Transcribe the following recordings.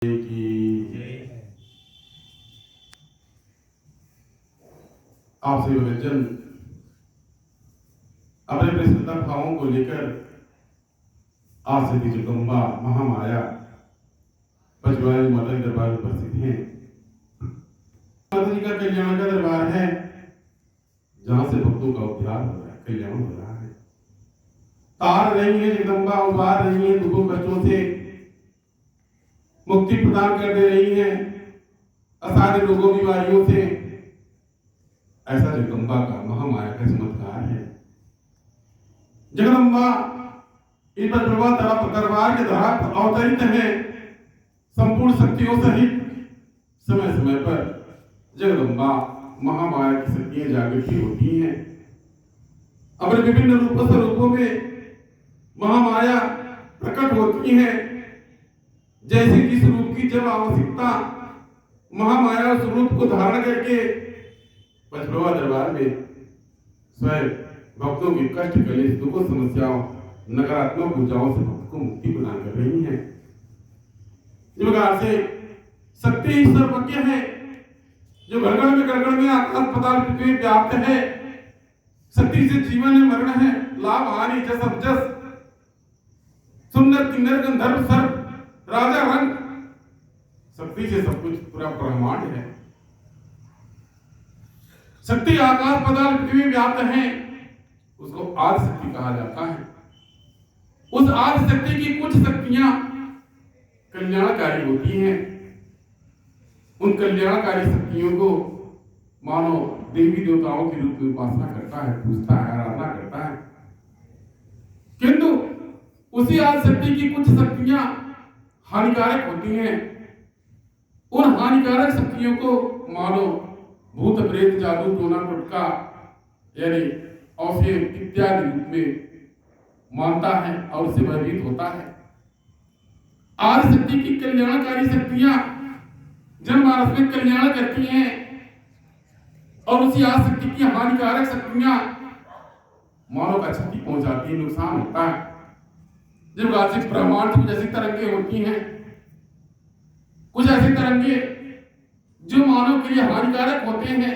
कि आपसे वचन अपने प्रसिद्ध भावों को लेकर आज से जगदम्बा महामाया पचवारी माता के दरबार में उपस्थित हैं। माता जी का कल्याण का दरबार है जहां से भक्तों का उद्धार हो रहा है, कल्याण हो रहा है। तार रही है जगदम्बा, उबार रही है दुखों कष्टों से, मुक्ति प्रदान कर दे रही है असाध्य रोगों बीमारियों से। ऐसा जगदम्बा का महामाया का चमत्कार है। जगदम्बा इस दरबार के द्वारा अवतरित है संपूर्ण शक्तियों सहित। समय समय पर जगदम्बा महामाया की शक्तियां जागृति होती हैं। अपने विभिन्न स्वरूपों में महामाया प्रकट होती हैं। जैसे कि स्वरूप की जब आवश्यकता महामाया स्वरूप को धारण करके पचवा दरबार में स्वयं भक्तों की कष्ट कलेश दुखों समस्याओं नकारात्मक ऊर्जाओं से भक्त को मुक्ति प्रदान कर रही है। इस प्रकार से शक्ति ही सर्वज्ञ है, जो गड़गड़ में आकाश पाताल पृथ्वी व्याप्त है। शक्ति से जीवन है, मरण है, लाभ हानि जस अवजस, सुंदर किन्नर गंधर्व सर्प राजा रंग, शक्ति से सब कुछ पूरा ब्रह्मांड है। शक्ति आकाश पाताल पृथ्वी व्याप्त है, उसको आदि शक्ति कहा जाता है। उस आदि शक्ति की कुछ शक्तियां कल्याणकारी होती हैं। उन कल्याणकारी शक्तियों को मानो देवी देवताओं के रूप में उपासना करता है, पूजता है, आराधना करता है। किंतु उसी आदि शक्ति की कुछ शक्तियां हानिकारक होती हैं। उन हानिकारक शक्तियों को मानो भूत प्रेत जादू टोना टोटका यानी औषधि इत्यादि रूप में मानता है और उससे भयभीत होता है। आदि शक्ति की कल्याणकारी शक्तियां जनमानस में कल्याण करती हैं और उसी आदि शक्ति की हानिकारक शक्तियां मानव का क्षति पहुंचाती है, नुकसान होता है। जब वार्षिक ब्रह्मांड कुछ ऐसी तरंगे होती हैं, कुछ ऐसी तरंगे जो मानव के लिए हानिकारक होते हैं,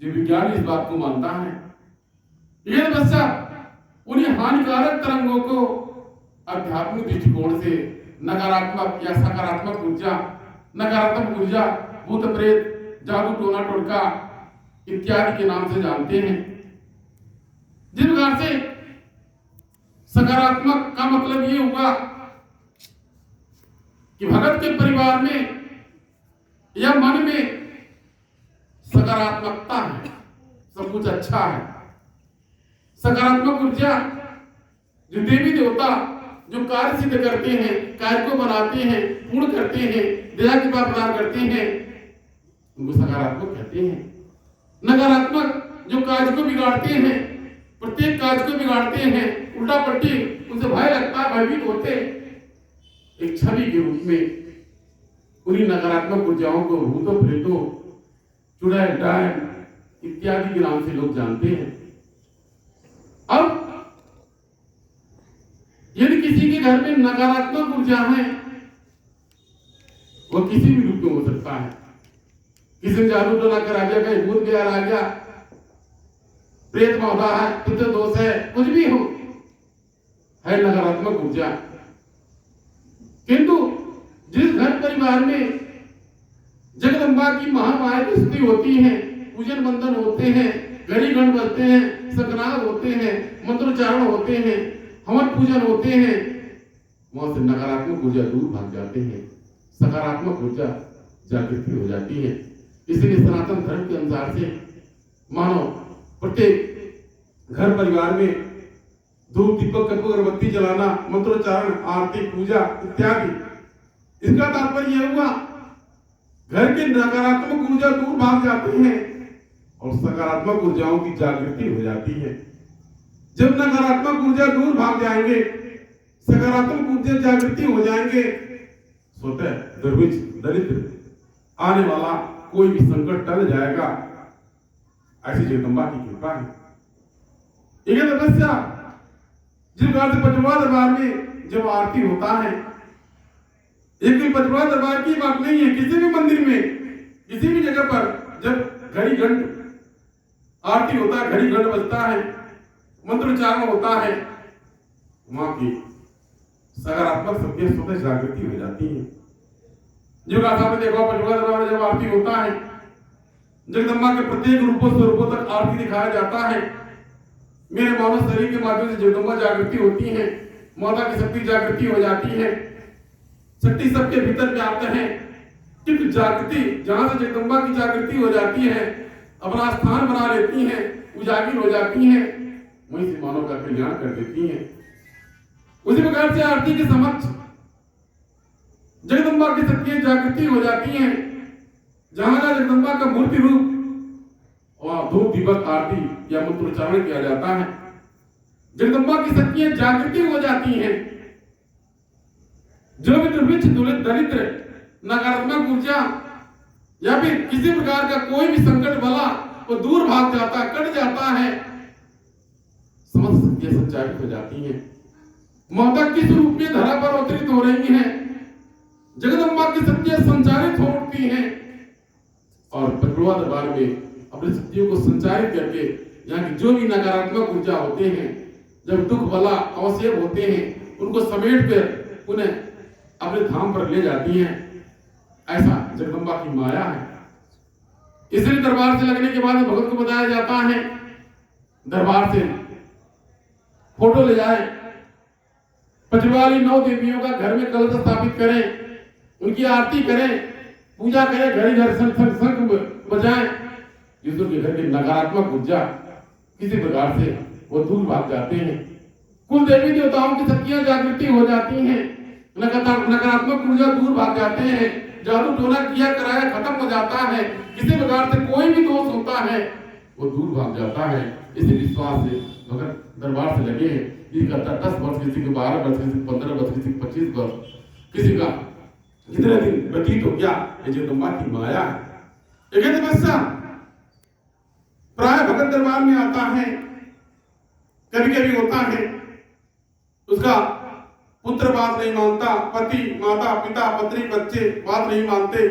जो विज्ञान इस बात को मानता है। ये बच्चा उन्हीं हानिकारक तरंगों को आध्यात्मिक दृष्टिकोण से नकारात्मक या सकारात्मक ऊर्जा, नकारात्मक ऊर्जा, भूत प्रेत जादू टोना टोटका इत्यादि के नाम से जानते हैं। जिस प्रकार से सकारात्मक का मतलब ये हुआ कि भगत के परिवार में या मन में सकारात्मकता है, सब कुछ अच्छा है। सकारात्मक ऊर्जा जो देवी देवता जो कार्य सिद्ध करते हैं, कार्य को बनाते हैं, पूर्ण करते हैं, दया कृपा प्रदान करते हैं, उनको सकारात्मक कहते हैं। नकारात्मक जो कार्य को बिगाड़ते हैं, प्रत्येक कार्य को बिगाड़ते हैं, उल्टा पट्टी, उनसे भय लगता है, भयभीत होते, एक छवि के रूप में उन्हीं नकारात्मक ऊर्जाओं को भूतों प्रेतों चुड़ैल डायन इत्यादि के नाम से लोग जानते हैं। अब यदि किसी के घर में नकारात्मक ऊर्जा है, वह किसी भी रूप में हो सकता है। किसी ने जादू टोना करा दिया, कहीं भूत गया आ गया, प्रेत मौदा है, पितृ दोष है, कुछ भी हो, है नकारात्मक ऊर्जा। किंतु जिस घर परिवार में जगदम्बा की महामाया की स्तुति होती है, पूजन बंधन होते हैं, घड़ी गण बजते हैं, सकनाद होते हैं, मंत्रोच्चारण होते हैं, हवन पूजन होते हैं, वहां से नकारात्मक ऊर्जा दूर भाग जाते हैं, सकारात्मक ऊर्जा जागृति हो जाती है। इसलिए सनातन धर्म के अनुसार से मानो प्रत्येक घर परिवार में धूप दीपक कपूर अगरबत्ती जलाना, मंत्रोच्चारण, आरती, पूजा इत्यादि। इसका तात्पर्य यह हुआ घर के नकारात्मक ऊर्जा दूर भाग जाते हैं और सकारात्मक ऊर्जाओं की जागृति हो जाती है। जब नकारात्मक ऊर्जा दूर भाग जाएंगे, सकारात्मक ऊर्जा जागृति हो जाएंगे, स्वतः दुर्भिक्ष दरिद्र आने वाला कोई भी संकट टल जाएगा। ऐसी जगदम्बा की कृपा है। एक तपस्या जिस प्रकार से पचवा दरबार में जब आरती होता है एक भी पचमढ़ा दरबार की बात नहीं है। किसी भी मंदिर में, किसी भी जगह पर जब घड़ी घंट आरती होता है, घड़ी घंट बजता है, मंत्रोच्चारण होता है, वहां की सकारात्मक शक्तियां स्वतः जागृति हो जाती है। जो सामने देखो पचमढ़ा दरबार में जब आरती होता है, जगदम्बा के प्रत्येक रूपों स्वरूपों तक आरती दिखाया जाता है। मेरे मानव शरीर के माध्यम से जगदम्बा जागृति होती है, माता की शक्ति जागृति हो जाती है। शक्ति सबके भीतर व्याप्त है, किंतु जागृति जहां से जगदम्बा की जागृति हो जाती है, अपना स्थान बना लेती है, उजागर हो जाती है, वहीं से मानव का कल्याण कर देती है। उसी प्रकार से आरती के समक्ष जगदम्बा की शक्ति जागृति हो जाती है। जहां जगदम्बा का मूर्ति रूप और धूप दीपक आरती या मंत्रोच्चारण किया जाता है, जगदम्बा की शक्तियां जागृति हो जाती हैं। जो भी दुर्भिक्ष दरिद्र नकारात्मक ऊर्जा या फिर किसी प्रकार का कोई भी संकट वाला वो दूर भाग जाता है, कट जाता है, समस्त शक्तियां संचारित हो जाती हैं। माता किस रूप में धरा पर अवतरित हो रही हैं, जगदम्बा की शक्तियां संचारित हो उठती हैं और पचमढ़ा दरबार में अपनी शक्तियों को संचारित करके यहाँ की जो भी नकारात्मक ऊर्जा होते हैं, जब दुख वाला अवसेव होते हैं, उनको समेट कर उन्हें अपने धाम पर ले जाती हैं। ऐसा जगदम्बा की माया है। इसलिए दरबार से लगने के बाद भगत को बताया जाता है, दरबार से फोटो ले जाए, पचमढ़ा वाली 9 देवियों का घर में कलश स्थापित करें, उनकी आरती करें, पूजा करें, घड़ी घर शंख बजाएं, जिससे उनके घर की नकारात्मक ऊर्जा किसी प्रकार से वो दूर भाग जाते हैं। कुल देवी देवताओं की शक्तियां जागृति हो जाती हैं, नकारात्मक ऊर्जा दूर भाग जाते हैं, जादू टोना किया कराया खत्म हो जाता है, किसी प्रकार से कोई भी दोष होता है वो दूर भाग जाता है। इसी विश्वास से भगत दरबार से लगे हैं। किसी का 10 वर्ष, किसी को 12 वर्ष, किसी को 15 वर्ष, किसी को 25 वर्ष, किसी का कितने दिन व्यतीत हो गया। ये जगदम्बा की माया है। एक तपस्या प्राय भगत दरबार में आता है, कभी कभी होता है उसका पुत्र बात नहीं मानता, पति माता पिता पत्नी बच्चे बात नहीं मानते,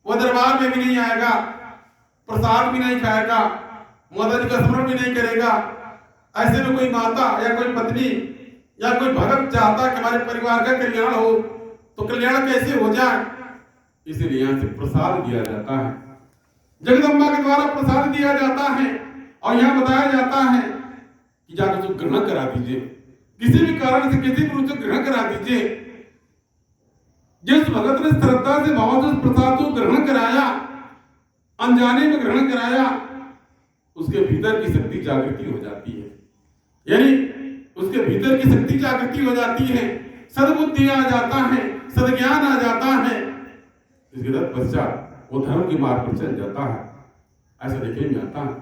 वह दरबार में भी नहीं आएगा, प्रसाद भी नहीं खाएगा, माता जी का स्मरण भी नहीं करेगा। ऐसे में कोई माता या कोई पत्नी या कोई भगत चाहता कि हमारे परिवार का कल्याण हो, तो कल्याण कैसे हो जाए, इसीलिए यहाँ से प्रसाद दिया जाता है। जगदम्बा के द्वारा प्रसाद दिया जाता है और यहाँ बताया जाता है कि जाकर उसको ग्रहण करा दीजिए, किसी भी कारण से किसी भी रूप से ग्रहण करा दीजिए। जिस भगत ने श्रद्धा से भाव से प्रसाद को ग्रहण कराया, अनजाने में ग्रहण कराया, उसके भीतर की शक्ति जागृति हो जाती है, यानी उसके भीतर की शक्ति जागृति हो जाती है, सद्बुद्धि आ जाता है, सद्ज्ञान आ जाता है। इसके तत्पश्चात वो धर्म के मार्ग पर चल जाता है। ऐसा देखने में आता है।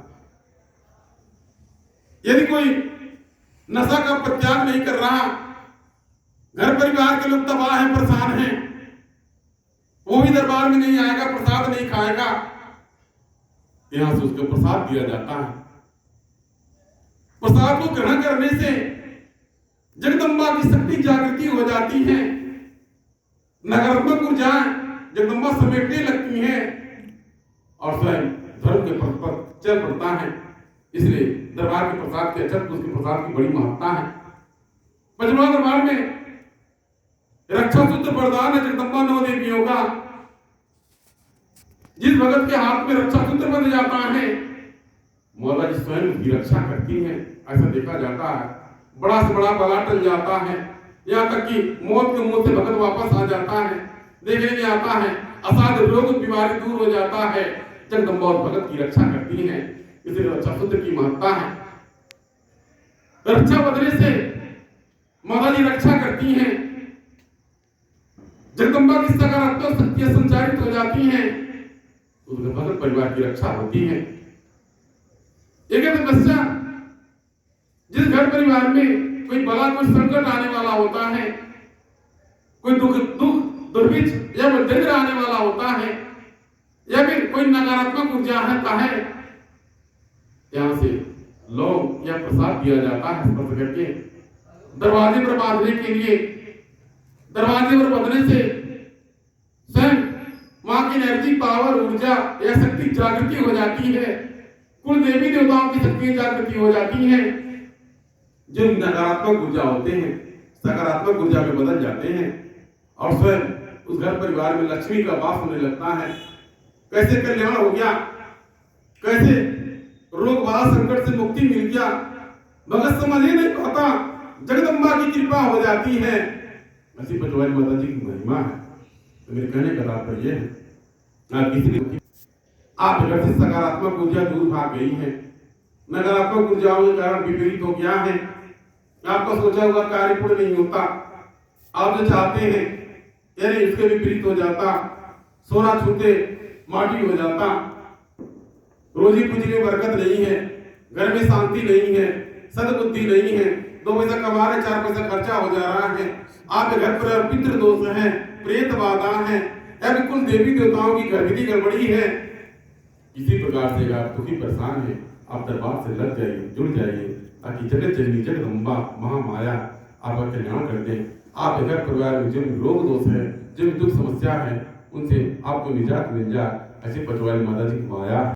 यदि कोई नशा का परित्याग नहीं कर रहा, घर परिवार के लोग तबाह हैं, परेशान हैं, वो भी दरबार में नहीं आएगा, प्रसाद नहीं खाएगा, यहां से उसको प्रसाद दिया जाता है। प्रसाद को ग्रहण करने से जगदम्बा की शक्ति जागृति हो जाती है, नकारात्मक ऊर्जाएं जगदम्बा समेटने लगती हैं और स्वयं धर्म के पथ पर चल पड़ता है। इसलिए दरबार के प्रसाद के अचत उसके प्रसाद की बड़ी महत्ता है। पचमढ़ा दरबार में रक्षा सूत्र वरदान है जगदम्बा 9 देवियों का। जिस भगत के हाथ में रक्षा सूत्र बन जाता है, माता जी स्वयं उसकी रक्षा करती है। ऐसा देखा जाता है, बड़ा से बड़ा बला टल जाता है, यहाँ तक कि मौत के मुंह से भगत वापस आ जाता है। देखने में आता है असाध्य रोग बीमारी दूर हो जाता है, जगदम्बा और भगत की रक्षा करती है। इसलिए रक्षा सूत्र की महत्ता है। रक्षा बदले से माता जी रक्षा करती हैं, जगदम्बा की सकारात्मक शक्तियां संचारित हो जाती हैं, उसमें भगत परिवार की रक्षा होती है। एक तपस्या, जिस घर परिवार में कोई बला कोई संकट आने वाला होता है, कोई दुख दुर्भिक्ष या दरिद्र आने वाला होता है, या फिर कोई नकारात्मक ऊर्जा है, यहां से लौंग या प्रसाद दिया जाता है स्पर्श करके, दरवाजे पर बांधने के लिए। दरवाजे पर बांधने से वहां की एनर्जी, पावर, ऊर्जा या शक्ति जागृति हो जाती है। कुल देवी देवताओं की शक्ति जागृति हो जाती है। जो नकारात्मक ऊर्जा होते हैं सकारात्मक ऊर्जा में बदल जाते हैं और स्वयं उस घर परिवार में लक्ष्मी का वास होने लगता है। कैसे कल्याण हो गया, कैसे रोग बाला संकट से मुक्ति मिल गया, भगत समझ ही नहीं पाता। जगदम्बा की कृपा हो जाती है। ऐसी पचवारी माता जी की महिमा है। तो मेरे कहने का तात्पर्य यह है किसी आप घर से सकारात्मक ऊर्जा दूर भाग गई है, नकारात्मक ऊर्जाओं के कारण विपरीत हो गया है। आपका सोचा हुआ कार्य पूर्ण नहीं होता, आप जो चाहते हैं यानी उसके विपरीत हो जाता, सोना छूते माटी हो जाता, रोजी पूंजी में बरकत नहीं है, घर में शांति नहीं है, सद्बुद्धि नहीं है, 2 पैसा कमा रहे 4 पैसा खर्चा हो जा रहा है, आपके घर पर पितृ दोष है, प्रेत बाधा है, या बिल्कुल देवी देवताओं की गर्भवती गड़बड़ी है। किसी प्रकार से आप दुखी परेशान है, आप दरबार से लग जाइए, जुड़ जाइए, ताकि जगत जननी जगदम्बा महामाया आपका कल्याण कर दे। आप घर परिवार में जो रोग दोष है, जो दुख समस्या है, उनसे आपको निजात मिल जाए। ऐसे पचवारी माता जी की माया।